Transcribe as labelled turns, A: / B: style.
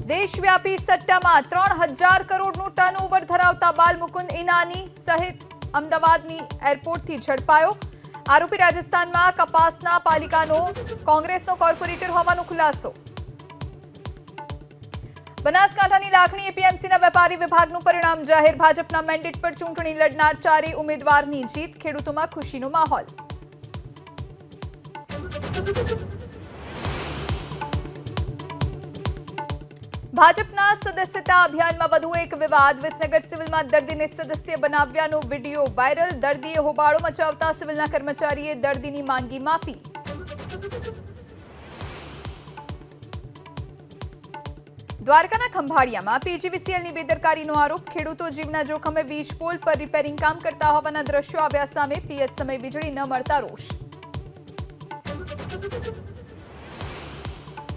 A: દેશવ્યાપી સટ્ટામાં 3000 કરોડનું ટર્નઓવર ધરાવતા બાલમુકુંદ ઈનાની સહિત અમદાવાદની એરપોર્ટથી ઝડપાયો. આરોપી રાજસ્થાનમાં કપાસના પાલિકાનો કોંગ્રેસનો કોર્પોરેટર હોવાનો ખુલાસો. બનાસકાંઠાની લાખણી એપીએમસીના વેપારી વિભાગનું પરિણામ જાહેર. ભાજપના મેન્ડેટ પર ચૂંટણી લડનાર ચારેય ઉમેદવારની જીત. ખેડૂતોમાં ખુશીનો માહોલ. ભાજપના સદસ્યતા અભિયાનમાં વધુ એક વિવાદ. વિસનગર સિવિલમાં દર્દીને સદસ્ય બનાવ્યાનો વિડીયો વાયરલ. દર્દીએ હોબાળો મચાવતા સિવિલના કર્મચારીએ દર્દીની માંગી માફી. દ્વારકાના ખંભાળિયામાં પીજીવીસીએલની બેદરકારીનો આરોપ. ખેડૂતો જીવના જોખમે વીજ પોલ પર રિપેરિંગ કામ કરતા હોવાના દ્રશ્યો આવ્યા સામે. પીએચ સમયે વીજળી ન મળતા રોષ.